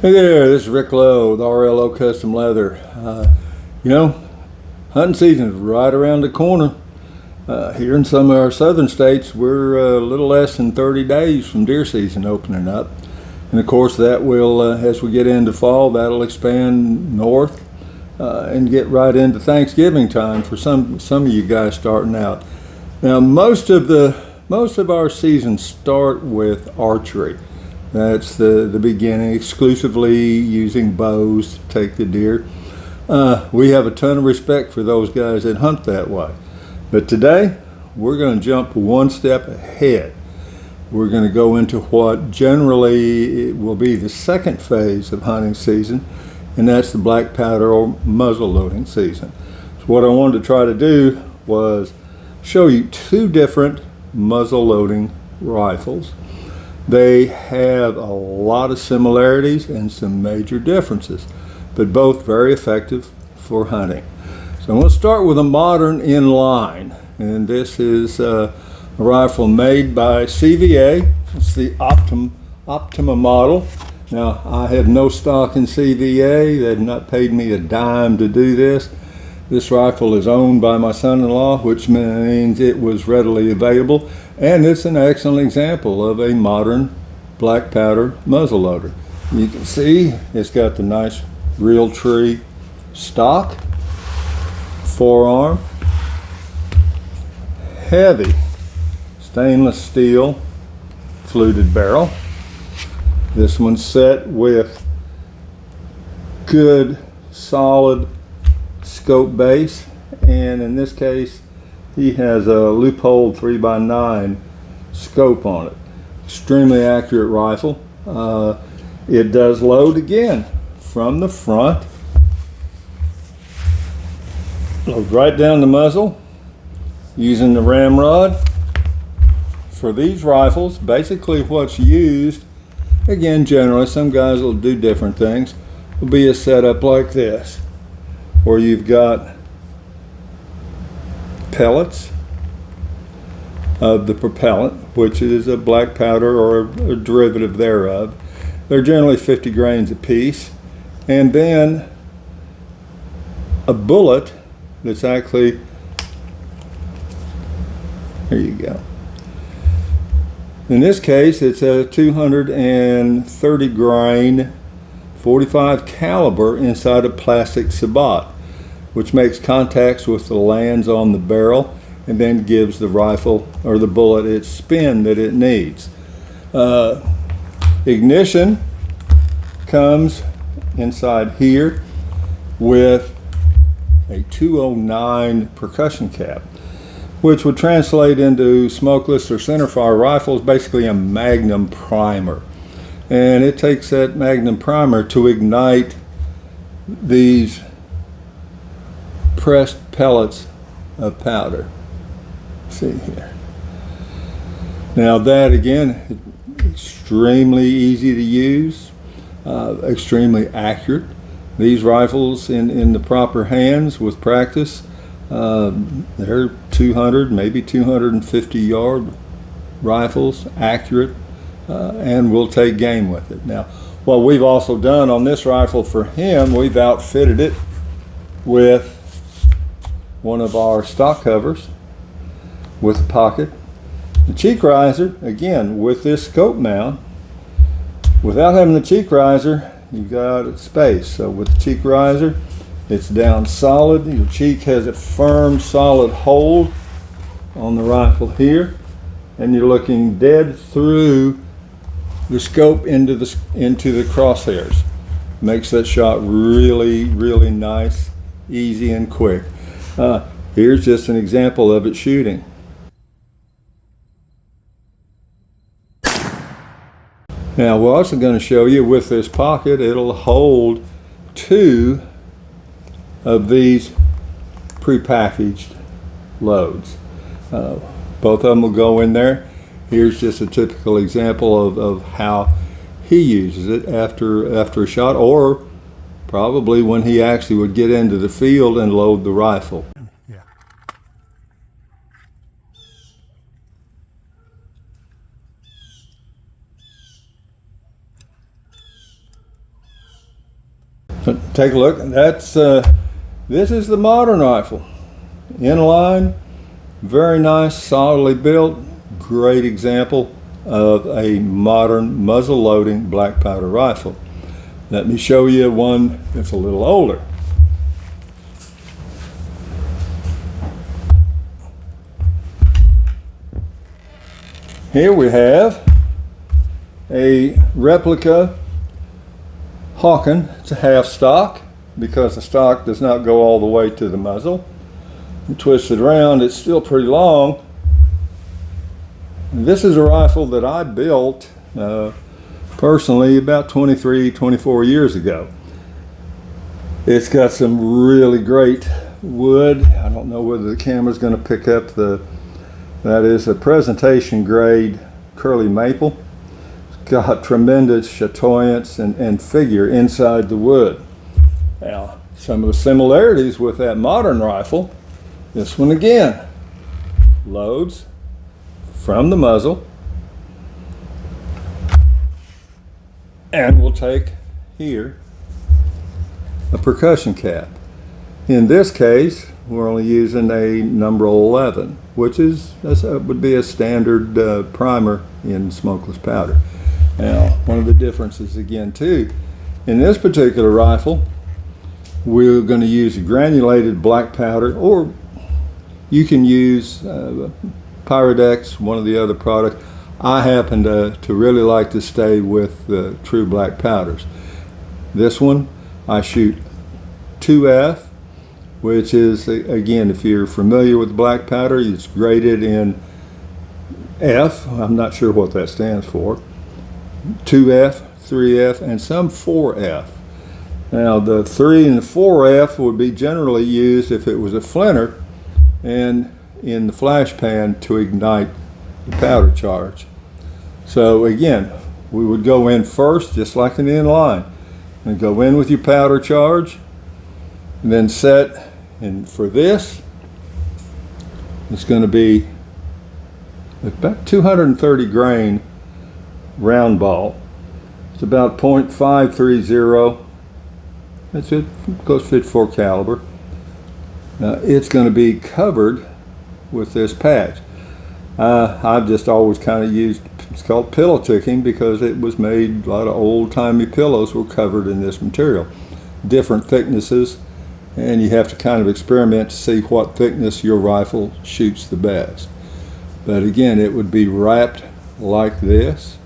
Hey there, this is Rick Lowe with RLO Custom Leather. Hunting season is right around the corner. Here in some of our southern states, we're a little less than 30 days from deer season opening up. And of course, that will, as we get into fall, that'll expand north and get right into Thanksgiving time for some of you guys starting out. Now, most of our seasons start with archery. That's the beginning, exclusively using bows to take the deer. We have a ton of respect for those guys that hunt that way. But today, we're going to jump one step ahead. We're going to go into what generally will be the second phase of hunting season, and that's the black powder or muzzle loading season. So what I wanted to try to do was show you two different muzzle loading rifles. They have a lot of similarities and some major differences, but both very effective for hunting. So I'm going to start with a modern inline, and this is a rifle made by CVA. It's the Optima model. Now, I have no stock in CVA. They've not paid me a dime to do this. This rifle is owned by my son-in-law, which means it was readily available, and it's an excellent example of a modern black powder muzzle loader. You can see it's got the nice Realtree stock, forearm, heavy stainless steel fluted barrel. This one's set with good solid scope base, and in this case he has a Leupold 3x9 scope on it. Extremely accurate rifle. It does load again from the front. Load right down the muzzle using the ramrod. For these rifles, basically what's used, again generally, some guys will do different things, will be a setup like this, where you've got pellets of the propellant, which is a black powder or a derivative thereof. They're generally 50 grains apiece, and then a bullet that's actually, here you go. In this case, it's a 230 grain 45 caliber inside a plastic sabot, which makes contacts with the lands on the barrel and then gives the rifle or the bullet its spin that it needs. Ignition comes inside here with a 209 percussion cap, which would translate into smokeless or centerfire rifles, basically a magnum primer. And it takes that magnum primer to ignite these pressed pellets of powder. See here. Now that again, extremely easy to use, extremely accurate. These rifles in the proper hands with practice, they're 200, maybe 250 yard rifles, accurate, and we'll take game with it. Now, what we've also done on this rifle for him, we've outfitted it with one of our stock covers with a pocket. The cheek riser, again, with this scope mount, without having the cheek riser, you got space. So with the cheek riser, it's down solid. Your cheek has a firm, solid hold on the rifle here, and you're looking dead through the scope into the crosshairs. Makes that shot really, really nice, easy, and quick. Here's just an example of it shooting. Now we're also going to show you with this pocket, it'll hold two of these prepackaged loads. Both of them will go in there. Here's just a typical example of how he uses it after a shot, or probably when he actually would get into the field and load the rifle. Yeah. Take a look. This is the modern rifle. Inline, very nice, solidly built. Great example of a modern muzzle loading black powder rifle. Let me show you one that's a little older. Here we have a replica Hawken. It's a half stock because the stock does not go all the way to the muzzle. You twist it around, it's still pretty long. This is a rifle that I built personally about 23, 24 years ago. It's got some really great wood. I don't know whether the camera's going to pick up that is a presentation grade curly maple. It's got tremendous chatoyance and figure inside the wood. Now, some of the similarities with that modern rifle, this one again loads from the muzzle, and we'll take here a percussion cap. In this case, we're only using a number 11, which would be a standard primer in smokeless powder. Now, one of the differences again too, in this particular rifle, we're going to use a granulated black powder, or you can use Pyrodex, one of the other products. I happen to really like to stay with the true black powders. This one, I shoot 2F, which is, again, if you're familiar with black powder, it's graded in F. I'm not sure what that stands for. 2F, 3F, and some 4F. Now, the 3 and the 4F would be generally used if it was a flinter and in the flash pan to ignite the powder charge. So again, we would go in first, just like an inline, and go in with your powder charge, and then set. And for this, it's going to be about 230 grain round ball. It's about .530. That's it. Goes 54 caliber. Now it's going to be covered with this patch. I've just always kind of used, it's called pillow ticking because it was made, a lot of old-timey pillows were covered in this material. Different thicknesses, and you have to kind of experiment to see what thickness your rifle shoots the best. But again, it would be wrapped like this,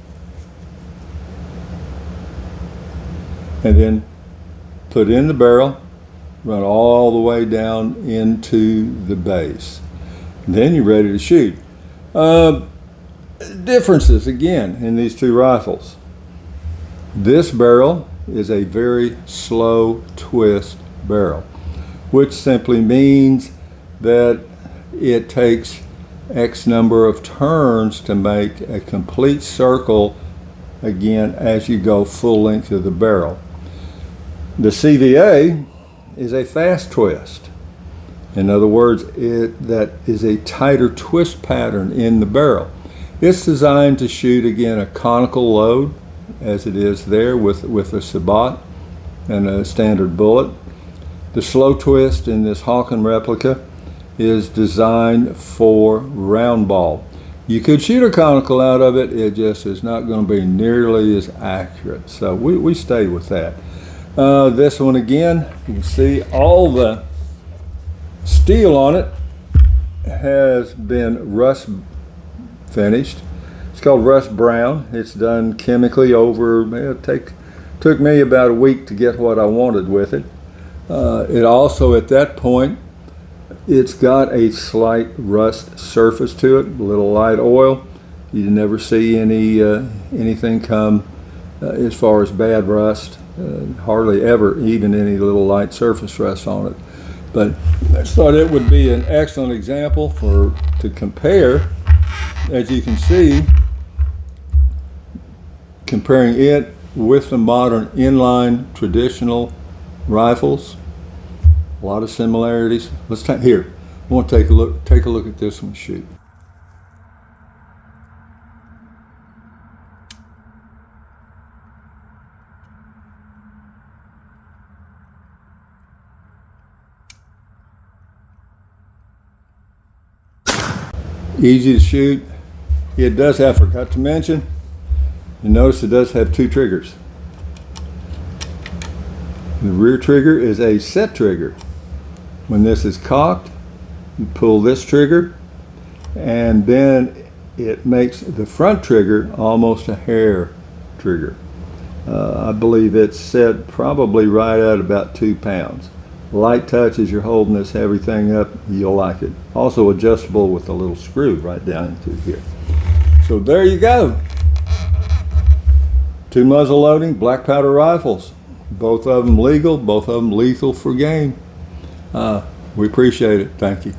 and then put in the barrel, run all the way down into the base. And then you're ready to shoot. Differences again in these two rifles. This barrel is a very slow twist barrel, which simply means that it takes X number of turns to make a complete circle again as you go full length of the barrel. The CVA is a fast twist. In other words, that is a tighter twist pattern in the barrel. It's designed to shoot again a conical load, as it is there with a sabot and a standard bullet. The slow twist in this Hawken replica is designed for round ball. You could shoot a conical out of it, it just is not going to be nearly as accurate. So we stay with that. This one again, you can see all the steel on it has been rust finished. It's called rust brown. It's done chemically over, it took me about a week to get what I wanted with it. It also, at that point, it's got a slight rust surface to it, a little light oil. You never see anything come as far as bad rust, hardly ever even any little light surface rust on it. But I thought it would be an excellent example to compare. As you can see, comparing it with the modern inline traditional rifles, a lot of similarities. Let's here. I want to take a look at this one shoot. Easy to shoot. It does have, forgot to mention, you notice it does have 2 triggers. The rear trigger is a set trigger. When this is cocked, you pull this trigger, and then it makes the front trigger almost a hair trigger. I believe it's set probably right at about 2 pounds. Light touch as you're holding this heavy thing up, you'll like it. Also adjustable with a little screw right down into here. So there you go. 2 muzzle loading black powder rifles. Both of them legal, both of them lethal for game. We appreciate it. Thank you.